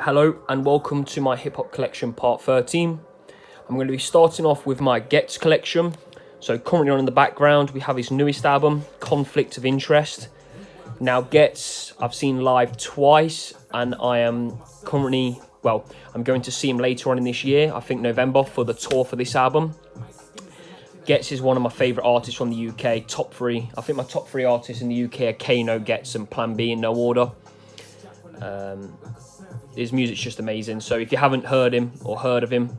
Hello and welcome to my hip hop collection part 13. I'm going to be starting off with my Ghetts collection. So currently on in the background we have his newest album, Conflict of Interest. Now Ghetts I've seen live twice and I am currently, I'm going to see him later on in this year, I think November, for the tour for this album. Ghetts is one of my favourite artists from the UK, top three. I think my top three artists in the UK are Kano, Ghetts and Plan B in no order. His music's just amazing. So if you haven't heard him or heard of him,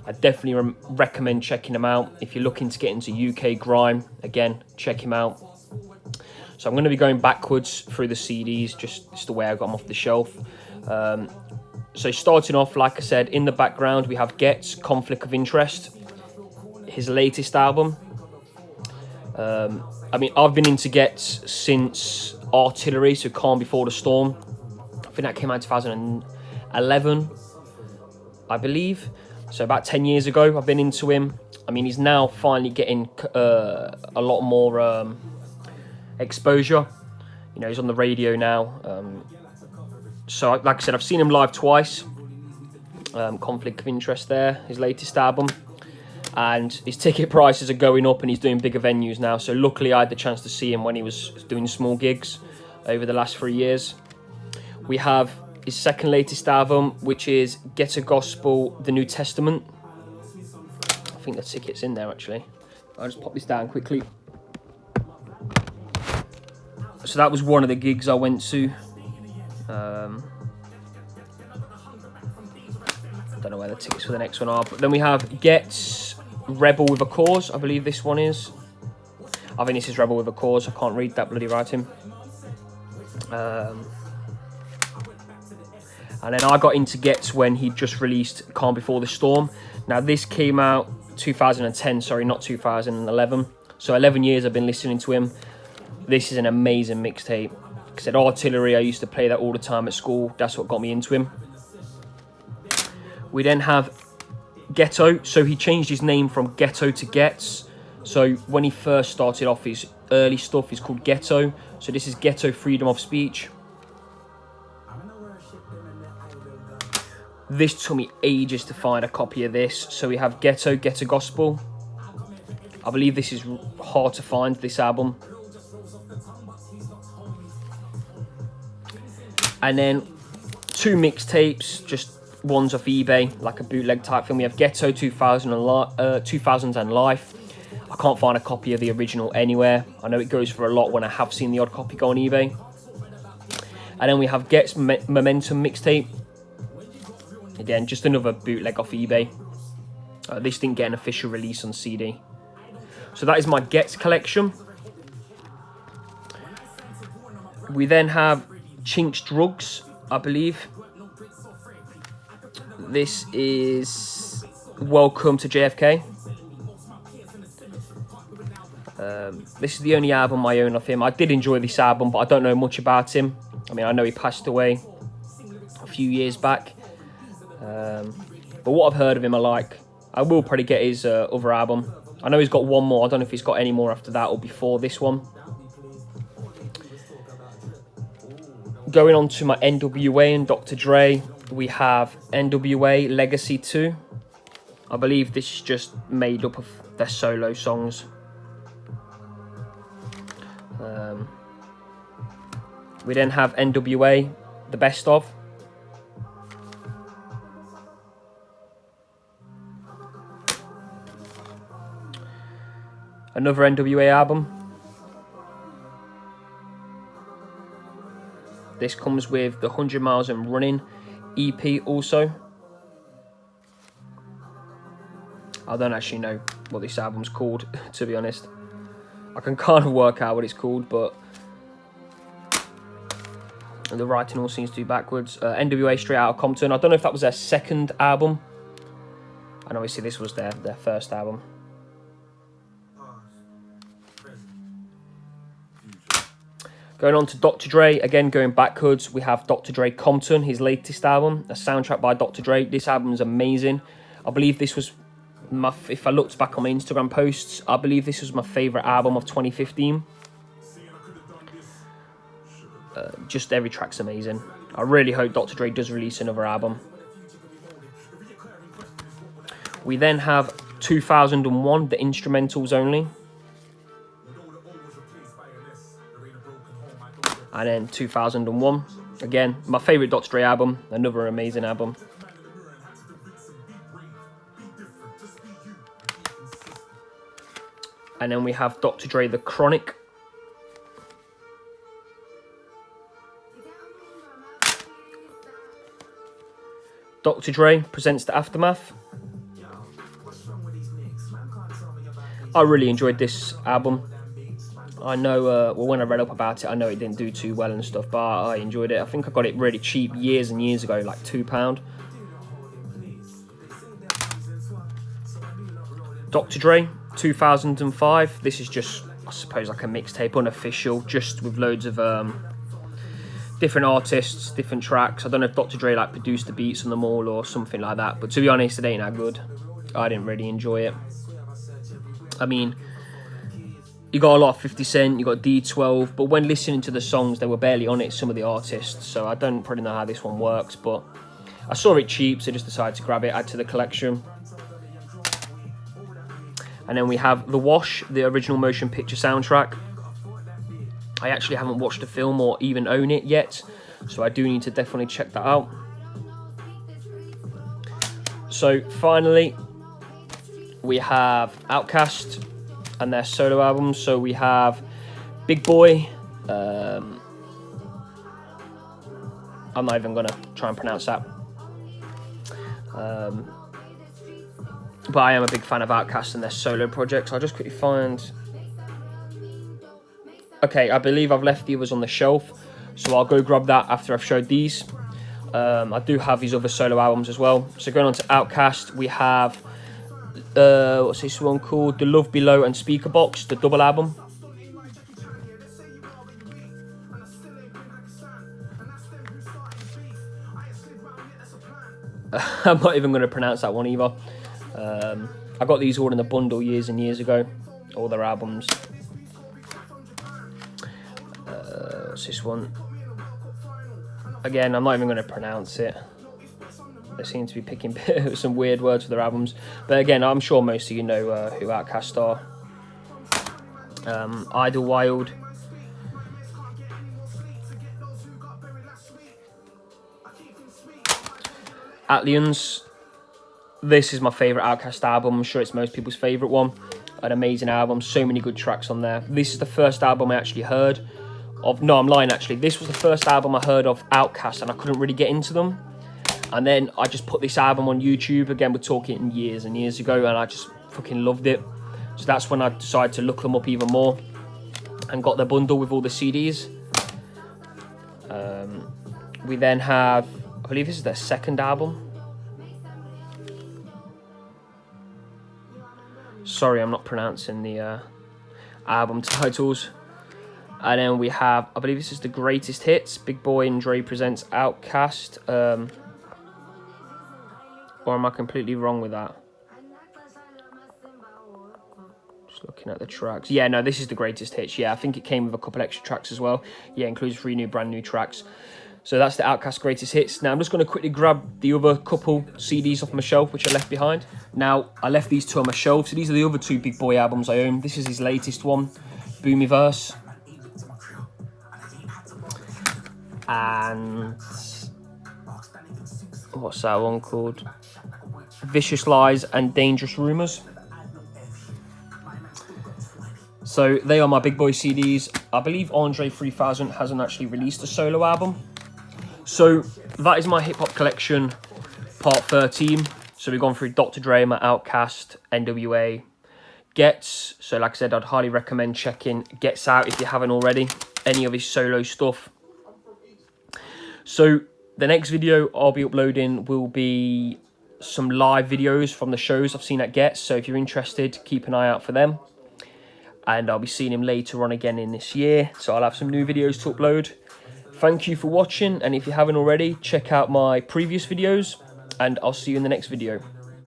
I definitely recommend checking him out. If you're looking to get into UK grime, again, check him out. So I'm going to be going backwards through the CDs, just the way I got them off the shelf. So starting off, like I said, in the background, we have Ghetts, Conflict of Interest, his latest album. I've been into Ghetts since Artillery, so Calm Before the Storm. I think that came out in 2011, I believe. So about 10 years ago, I've been into him. He's now finally getting a lot more exposure. He's on the radio now. So like I said, I've seen him live twice. Conflict of Interest there, his latest album. And his ticket prices are going up and he's doing bigger venues now. So luckily I had the chance to see him when he was doing small gigs over the last 3 years. We have his second latest album, which is Ghetto Gospel, The New Testament. I think the ticket's in there actually. I'll just pop this down quickly. So that was one of the gigs I went to. I don't know where the tickets for the next one are. But then we have Ghetts, Rebel with a Cause. I believe this one is. I think this is Rebel with a Cause. I can't read that bloody writing. And then I got into Ghetts when he just released Calm Before the Storm. Now this came out 2010, sorry, not 2011. So 11 years I've been listening to him. This is an amazing mixtape. Like I said, Artillery, I used to play that all the time at school. That's what got me into him. We then have Ghetto. So he changed his name from Ghetto to Ghetts. So when he first started off, his early stuff is called Ghetto. So this is Ghetto Freedom of Speech. This took me ages to find a copy of this. So we have Ghetto Gospel. I believe this is hard to find, this album. And then two mixtapes, just ones off eBay, like a bootleg type thing. We have Ghetto 2000s and Life. I can't find a copy of the original anywhere. I know it goes for a lot when I have seen the odd copy go on eBay. And then we have Ghetts Momentum mixtape. Again, just another bootleg off eBay. This didn't get an official release on CD. So that is my Ghetts collection. We then have Chinks Drugs, I believe. This is Welcome to JFK. This is the only album I own of him. I did enjoy this album, but I don't know much about him. I know he passed away a few years back. But what I've heard of him I like. I will probably get his other album. I know he's got one more. I don't know if he's got any more after that or before this one. Going on to my NWA and Dr. Dre, we have NWA Legacy 2. I believe this is just made up of their solo songs. We then have NWA, The Best Of. Another NWA album. This comes with the 100 Miles and Running EP also. I don't actually know what this album's called, to be honest. I can kind of work out what it's called, but the writing all seems to be backwards. NWA Straight Outta Compton. I don't know if that was their second album. And obviously this was their first album. Going on to Dr. Dre, again going backwards, we have Dr. Dre Compton, his latest album, a soundtrack by Dr. Dre. This album is amazing. I believe this was, if I looked back on my Instagram posts, I believe this was my favourite album of 2015. Just every track's amazing. I really hope Dr. Dre does release another album. We then have 2001, the instrumentals only. And then 2001, again, my favourite Dr. Dre album, another amazing album. And then we have Dr. Dre, The Chronic. Dr. Dre presents The Aftermath. I really enjoyed this album. I know, well, when I read up about it, I know it didn't do too well and stuff, but I enjoyed it. I think I got it really cheap years and years ago, like £2. Dr. Dre, 2005. This is just, I suppose, like a mixtape, unofficial, just with loads of different artists, different tracks. I don't know if Dr. Dre like produced the beats on them all or something like that, but to be honest, it ain't that good. I didn't really enjoy it. I mean, you got a lot of 50 Cent, you got D12, but when listening to the songs, they were barely on it, some of the artists, so I don't probably know how this one works, but I saw it cheap, so just decided to grab it, add to the collection. And then we have The Wash, the original motion picture soundtrack. I actually haven't watched the film or even own it yet, so I do need to definitely check that out. So finally, we have OutKast and their solo albums. So we have Big Boy. I'm not even going to try and pronounce that. But I am a big fan of OutKast and their solo projects. I'll just quickly find... Okay, I believe I've left the others on the shelf, so I'll go grab that after I've showed these. I do have these other solo albums as well. So going on to OutKast, we have, what's this one called? The Love Below and Speaker Box, the double album. I'm not even going to pronounce that one either. I got these all in a bundle years and years ago, all their albums. What's this one? Again, I'm not even going to pronounce it. They seem to be picking some weird words for their albums. But again, I'm sure most of you know who OutKast are. Idlewild. Atlians. This is my favourite OutKast album. I'm sure it's most people's favourite one. An amazing album. So many good tracks on there. This is the first album I actually heard of. No, I'm lying actually. This was the first album I heard of OutKast and I couldn't really get into them. And then I just put this album on YouTube. Again, we're talking years and years ago, and I just fucking loved it. So that's when I decided to look them up even more and got the bundle with all the CDs. We then have, I believe this is their second album. Sorry, I'm not pronouncing the album titles. And then we have, I believe this is the Greatest Hits. Big Boy and Dre presents OutKast. Or am I completely wrong with that? Just looking at the tracks. Yeah, no, this is the Greatest Hits. Yeah, I think it came with a couple extra tracks as well. Yeah, includes 3 brand new tracks. So that's the OutKast Greatest Hits. Now I'm just going to quickly grab the other couple CDs off my shelf, which I left behind. Now, I left these 2 on my shelf. So these are the other 2 Big Boy albums I own. This is his latest one, Boomiverse. And what's that one called? Vicious Lies and Dangerous Rumours. So they are my Big Boy CDs. I believe Andre 3000 hasn't actually released a solo album. So that is my hip hop collection, part 13. So we've gone through Dr. Dre, my OutKast, NWA, Ghetts. So like I said, I'd highly recommend checking Ghetts out if you haven't already. Any of his solo stuff. So the next video I'll be uploading will be some live videos from the shows I've seen at Ghetts. So if you're interested, keep an eye out for them. And I'll be seeing him later on again in this year. So I'll have some new videos to upload. Thank you for watching. And if you haven't already, check out my previous videos. And I'll see you in the next video.